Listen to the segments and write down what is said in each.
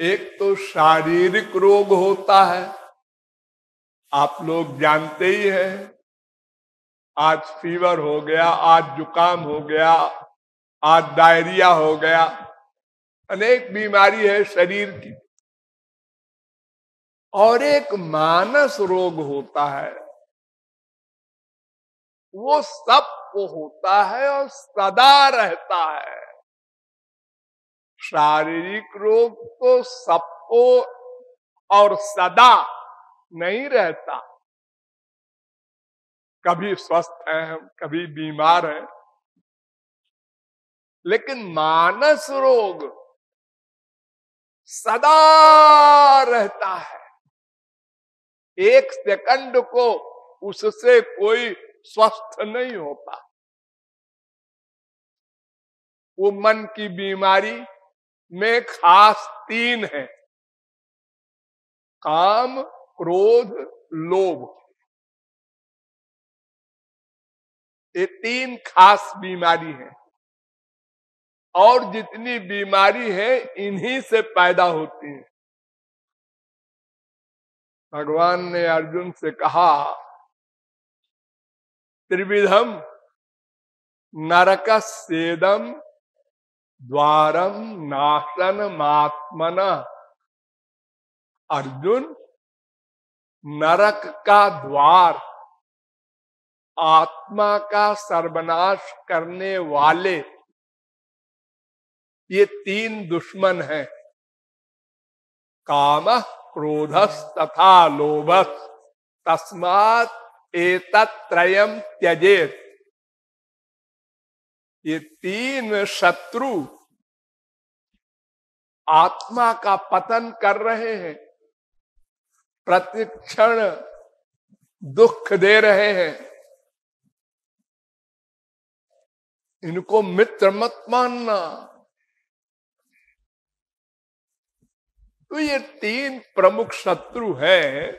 एक तो शारीरिक रोग होता है, आप लोग जानते ही हैं। आज फीवर हो गया, आज जुकाम हो गया, आज डायरिया हो गया, अनेक बीमारी है शरीर की। और एक मानस रोग होता है, वो सबको होता है और सदा रहता है। शारीरिक रोग तो सबको और सदा नहीं रहता, कभी स्वस्थ हैं हम, कभी बीमार हैं। लेकिन मानस रोग सदा रहता है, एक सेकंड को उससे कोई स्वस्थ नहीं होता। वो मन की बीमारी में खास 3 है, काम, क्रोध, लोभ। ये 3 खास बीमारी है, और जितनी बीमारी है इन्हीं से पैदा होती है। भगवान ने अर्जुन से कहा, त्रिविधम नरकस्येदं द्वारम नाशनमात्मनः। अर्जुन, नरक का द्वार आत्मा का सर्वनाश करने वाले ये 3 दुश्मन हैं, कामः, क्रोधस् तथा लोभस्, तस्मात् एतत्त्रयम् त्यजेत्। ये 3 शत्रु आत्मा का पतन कर रहे हैं, प्रतिक्षण दुख दे रहे हैं। इनको मित्र मत मानना। तो ये 3 प्रमुख शत्रु हैं,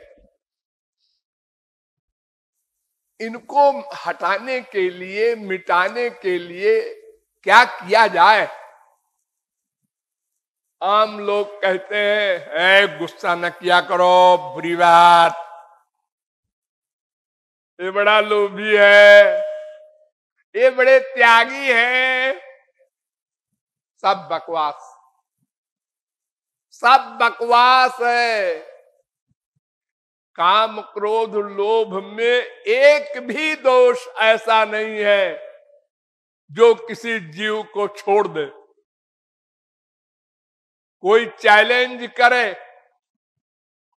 इनको हटाने के लिए, मिटाने के लिए क्या किया जाए? आम लोग कहते हैं, गुस्सा न किया करो, बुरी बात, ये बड़ा लोभी है, ये बड़े त्यागी हैं। सब बकवास, सब बकवास है। काम, क्रोध, लोभ में एक भी दोष ऐसा नहीं है जो किसी जीव को छोड़ दे। कोई चैलेंज करे,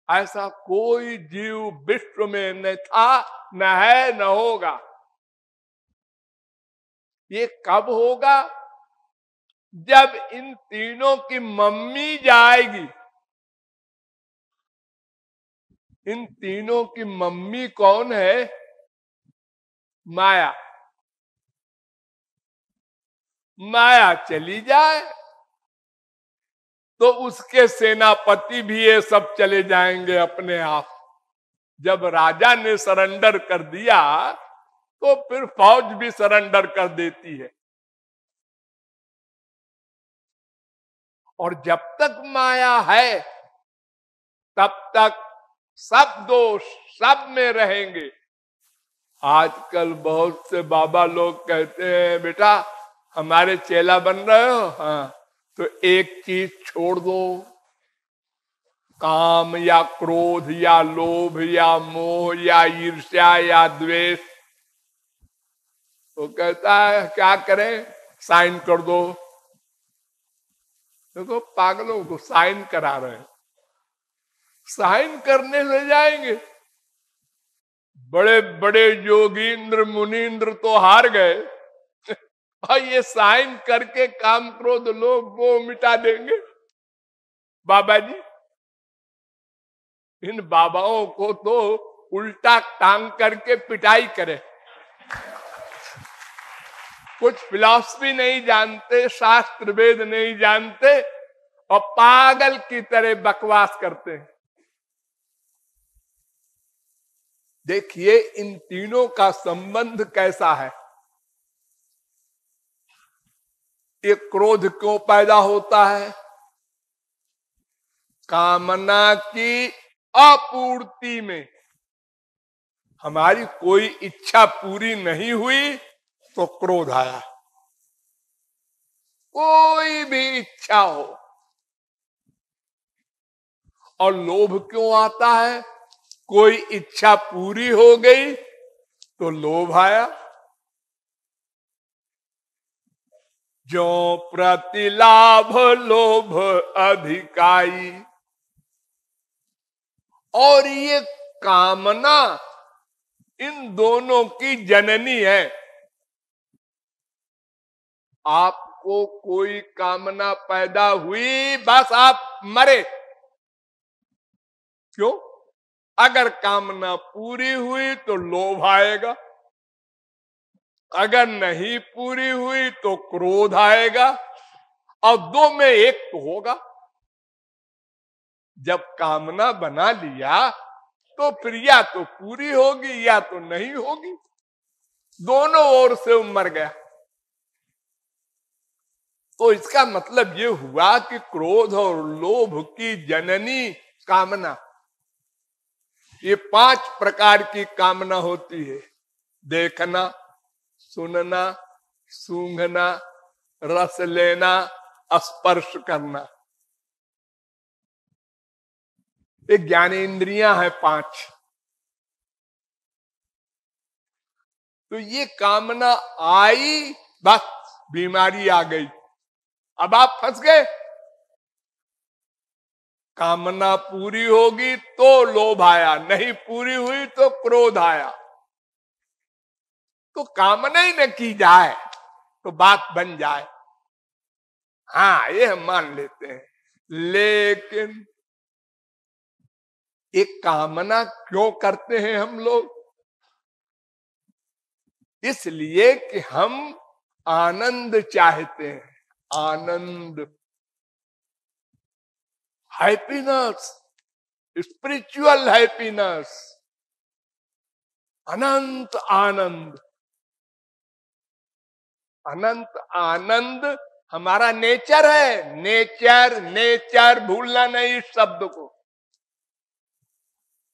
ऐसा कोई जीव विश्व में न था, न है, न होगा। ये कब होगा? जब इन तीनों की मम्मी जाएगी। इन तीनों की मम्मी कौन है? माया। माया चली जाए तो उसके सेनापति भी ये सब चले जाएंगे अपने आप। जब राजा ने सरेंडर कर दिया तो फिर फौज भी सरेंडर कर देती है। और जब तक माया है तब तक सब दोष सब में रहेंगे। आजकल बहुत से बाबा लोग कहते हैं, बेटा हमारे चेला बन रहे हो, हाँ तो एक चीज छोड़ दो, काम या क्रोध या लोभ या मोह या ईर्ष्या या द्वेष। तो कहता है क्या करें? साइन कर दो। देखो पागलों को साइन करा रहे हैं, साइन करने ले जाएंगे। बड़े बड़े योगींद्र मुनींद्र तो हार गए और ये साइन करके काम क्रोध लोभ वो मिटा देंगे। बाबा जी, इन बाबाओं को तो उल्टा टांग करके पिटाई करे। कुछ फिलॉसफी नहीं जानते, शास्त्र वेद नहीं जानते और पागल की तरह बकवास करते हैं। देखिए इन तीनों का संबंध कैसा है। ये क्रोध क्यों पैदा होता है? कामना की अपूर्ति में हमारी कोई इच्छा पूरी नहीं हुई तो क्रोध आया। कोई भी इच्छा हो। और लोभ क्यों आता है? कोई इच्छा पूरी हो गई तो लोभ आया। जो प्रतिलाभ लोभ अधिकाई। और ये कामना इन दोनों की जननी है। आपको कोई कामना पैदा हुई, बस आप मरे। क्यों? अगर कामना पूरी हुई तो लोभ आएगा, अगर नहीं पूरी हुई तो क्रोध आएगा, और दो में एक तो होगा। जब कामना बना लिया तो फिर या तो पूरी होगी या तो नहीं होगी, दोनों ओर से वो मर गया। तो इसका मतलब ये हुआ कि क्रोध और लोभ की जननी कामना। ये 5 प्रकार की कामना होती है। देखना, सुनना, सूंघना, रस लेना, स्पर्श करना। ये ज्ञानेंद्रियां हैं 5। तो ये कामना आई, बस बीमारी आ गई। अब आप फंस गए। कामना पूरी होगी तो लोभ आया, नहीं पूरी हुई तो क्रोध आया। तो कामना ही न की जाए तो बात बन जाए, हाँ ये हम मान लेते हैं। लेकिन एक कामना क्यों करते हैं हम लोग? इसलिए कि हम आनंद चाहते हैं। आनंद, हैप्पीनेस, स्पिरिचुअल हैप्पीनेस, अनंत आनंद। अनंत आनंद हमारा नेचर है। नेचर, नेचर भूलना नहीं इस शब्द को।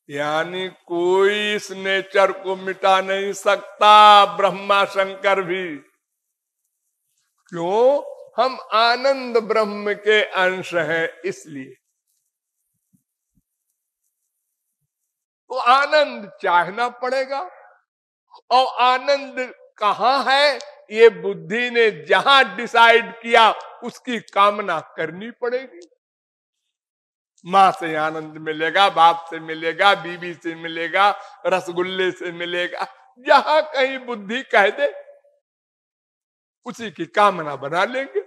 यानी कोई इस नेचर को मिटा नहीं सकता, ब्रह्मा शंकर भी। क्यों? हम आनंद ब्रह्म के अंश हैं, इसलिए। तो आनंद चाहना पड़ेगा। और आनंद कहाँ है? ये बुद्धि ने जहां डिसाइड किया उसकी कामना करनी पड़ेगी। माँ से आनंद मिलेगा, बाप से मिलेगा, बीवी से मिलेगा, रसगुल्ले से मिलेगा। जहां कहीं बुद्धि कह दे उसी की कामना बना लेंगे।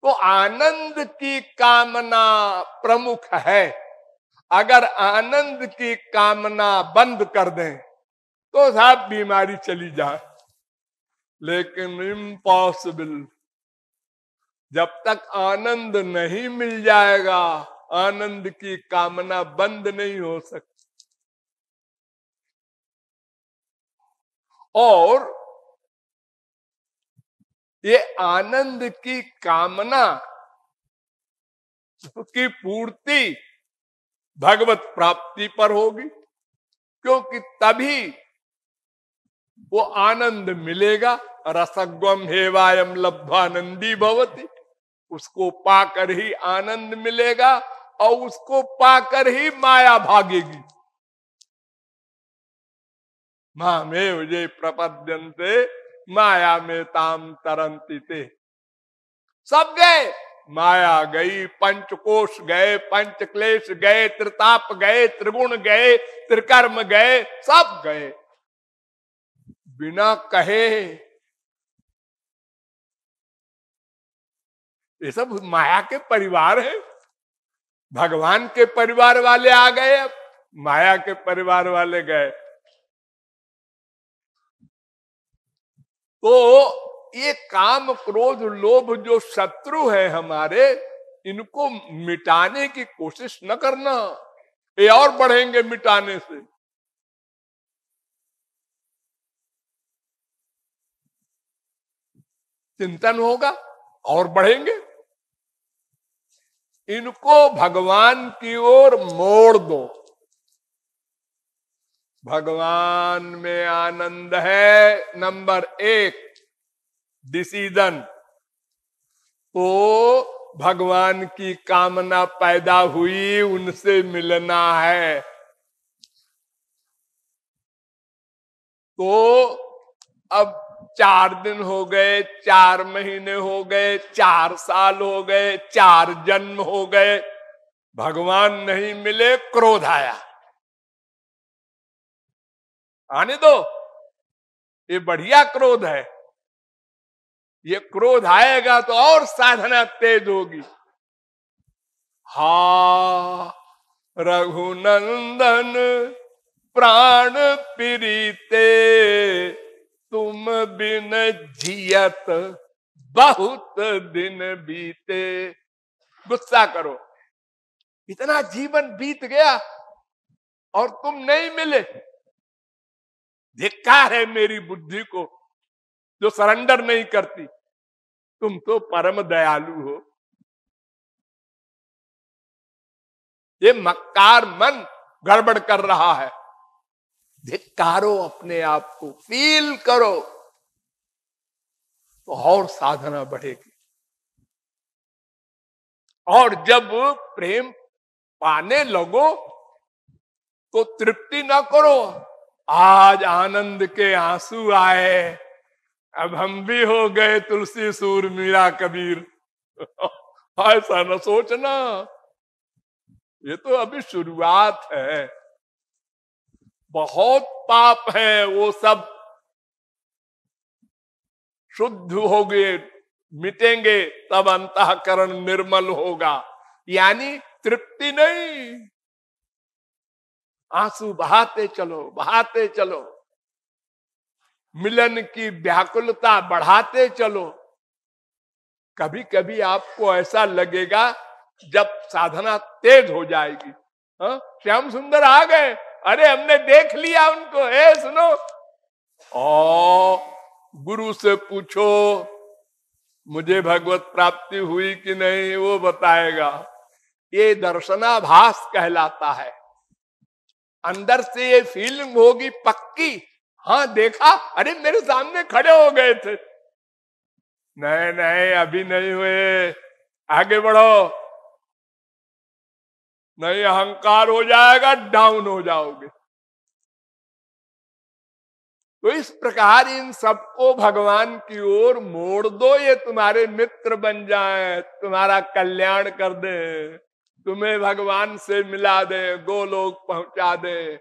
तो आनंद की कामना प्रमुख है। अगर आनंद की कामना बंद कर दें तो साहब बीमारी चली जाए। लेकिन इम्पॉसिबल। जब तक आनंद नहीं मिल जाएगा, आनंद की कामना बंद नहीं हो सकती। और ये आनंद की कामना की पूर्ति भगवत प्राप्ति पर होगी। क्योंकि तभी वो आनंद मिलेगा। रसग्वम हेवायम लब्ध्वानंदी भवति। उसको पाकर ही आनंद मिलेगा और उसको पाकर ही माया भागेगी। मामेव ये प्रपद्यन्ते माया में ताम तरंती ते। सब गए, माया गई, पंचकोश गए, पंच क्लेश गए, त्रिताप गए, त्रिगुण गए, त्रिकर्म गए, सब गए बिना कहे। ये सब माया के परिवार है। भगवान के परिवार वाले आ गए, अब माया के परिवार वाले गए। तो ये काम क्रोध लोभ जो शत्रु है हमारे, इनको मिटाने की कोशिश न करना। ये और बढ़ेंगे मिटाने से। चिंतन होगा और बढ़ेंगे। इनको भगवान की ओर मोड़ दो। भगवान में आनंद है, नंबर 1 डिसीजन। तो भगवान की कामना पैदा हुई, उनसे मिलना है। तो अब 4 दिन हो गए, 4 महीने हो गए, 4 साल हो गए, 4 जन्म हो गए, भगवान नहीं मिले, क्रोध आया। आने दो, ये बढ़िया क्रोध है। ये क्रोध आएगा तो और साधना तेज होगी। हा रघुनंदन प्राण प्रीते, तुम बिन जियत बहुत दिन बीते। गुस्सा करो, इतना जीवन बीत गया और तुम नहीं मिले। धिक्कार है मेरी बुद्धि को जो सरेंडर नहीं करती। तुम तो परम दयालु हो। ये मक्कार मन गड़बड़ कर रहा है। धिक्कारो अपने आप को, फील करो तो और साधना बढ़ेगी। और जब प्रेम पाने लगो तो तृप्ति ना करो। आज आनंद के आंसू आए, अब हम भी हो गए तुलसी सूर मीरा कबीर। ऐसा न सोचना, ये तो अभी शुरुआत है। बहुत पाप है, वो सब शुद्ध हो गए, मिटेंगे, तब अंतःकरण निर्मल होगा। यानी तृप्ति नहीं, आंसू बहाते चलो, बहाते चलो, मिलन की व्याकुलता बढ़ाते चलो। कभी कभी आपको ऐसा लगेगा जब साधना तेज हो जाएगी, हाँ श्याम सुंदर आ गए, अरे हमने देख लिया उनको, सुनो, ओ गुरु से पूछो मुझे भगवत प्राप्ति हुई कि नहीं, वो बताएगा। ये दर्शनाभास कहलाता है। अंदर से ये फीलिंग होगी पक्की, हाँ देखा, अरे मेरे सामने खड़े हो गए थे। नहीं नहीं अभी नहीं हुए, आगे बढ़ो, नहीं अहंकार हो जाएगा, डाउन हो जाओगे। तो इस प्रकार इन सबको भगवान की ओर मोड़ दो, ये तुम्हारे मित्र बन जाएं, तुम्हारा कल्याण कर दे, तुम्हें भगवान से मिला दे, गोलोक पहुंचा दे।